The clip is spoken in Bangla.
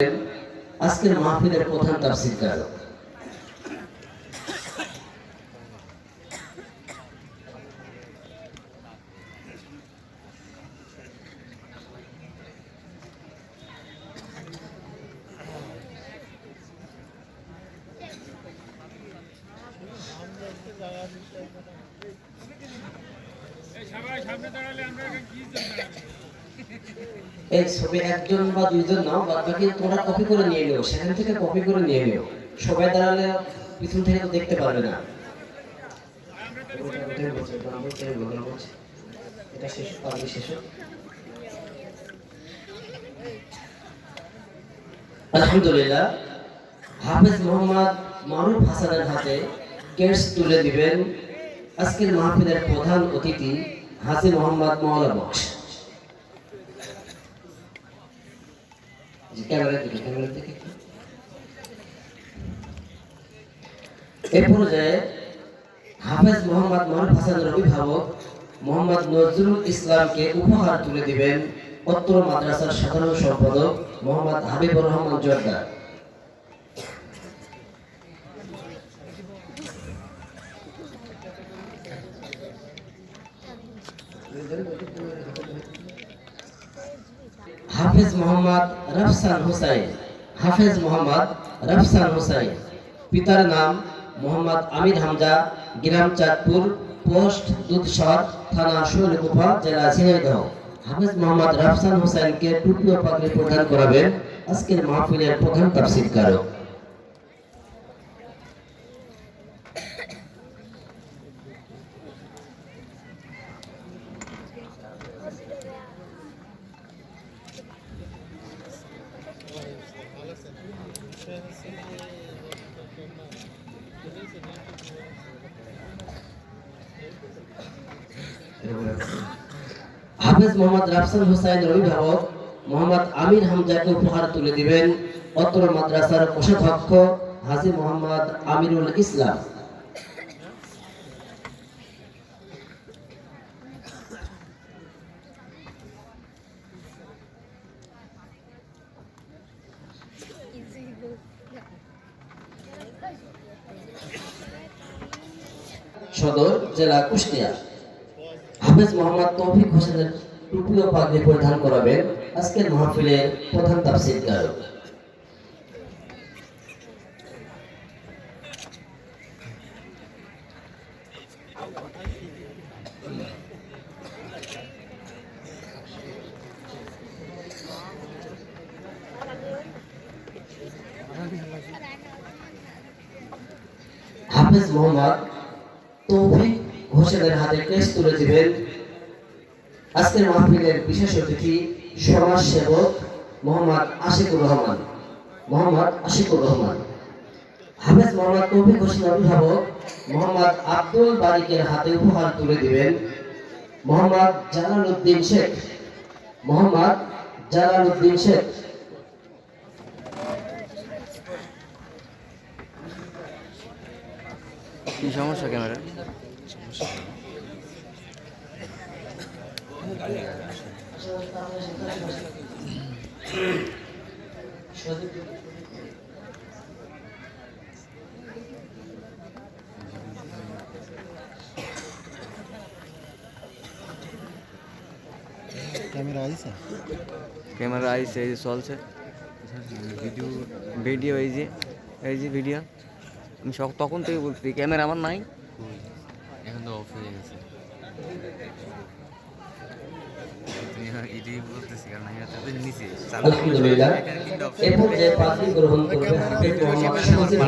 আজকের মাহফিলের প্রধান তাফসীরকার। এই ছবি একজন বা দুইজন নাও, বাদ বাকি তোমরা কপি করে নিয়ে নিও, সেখান থেকে কপি করে নিয়ে নিও। সবাই দাঁড়ালে পিছন থেকে তো দেখতে পারবে না। এটা শেষ পারবে শেষ। আলহামদুলিল্লাহ, হাফেজ মোহাম্মদ মারুফ হাসানের হাতে কেস তুলে দিবেন আজকের মাহফিলের প্রধান অতিথি হাজী মোহাম্মদ মাওলা বক্স। এই পর্যায়ে হাফেজ মোহাম্মদ মারুফ হাসানের অভিভাবক মোহাম্মদ নজরুল ইসলামকে উপহার তুলে দিবেন অত্র মাদ্রাসার সাধারণ সম্পাদক মোহাম্মদ হাবিবুর রহমান জোয়ারদার। হাফেজ মোহাম্মদ রাফসান হুসাইন। হাফেজ মোহাম্মদ রাফসান হুসাইন, পিতার নাম মোহাম্মদ আমির হামজা, গ্রাম চাঁদপুর, পোস্ট দুধসর, থানা শৈলকুপা, জেলা ঝিনাইদহ। হাফেজ মোহাম্মদ রাফসান হুসাইনকে টুপি ও পাগড়ি প্রদান করাবেন আজকের মাহফিলের প্রধান তাফসীরকারক। হাফেজ মোহাম্মদ রাফসান হুসাইনের অভিভাবক মোহাম্মদ আমির হামজাকে উপহার তুলে দিবেন অত্র মাদ্রাসার কোষাধ্যক্ষ হাজী মোহাম্মদ আমিরুল ইসলাম। সদর জেলা কুষ্টিয়া। হাফেজ মোহাম্মদ তৌফিক হোসেনের টুপি ও পাগড়ি পরিধান করাবেন আজকের মাহফিলের প্রধান তাফসীরকারক। হাফেজ মোহাম্মদ তৌফিক হোসেনের হাতে কেস তুলে দিবেন আজকের মাহফিলের বিশেষ অতিথি সমাজ সেবক মোহাম্মদ আশিকুর রহমান। হাফেজ মোহাম্মদ তৌফিক হোসেনের অভিভাবক মোহাম্মদ আব্দুল বারিকের হাতে উপহার তুলে দিবেন মোহাম্মদ জালালউদ্দিন শেখ। কি সমস্যা ক্যামেরা? ক্যামেরা আইছে, এই যে চলছে ভিডিও, এই যে ভিডিও। আমি তখন থেকে বলছি ক্যামেরা আমার নাই, এখন তো অফ হয়ে গেছে। আলহামদুলিল্লাহ, এরপর যে পাত্রী গ্রহণ করবে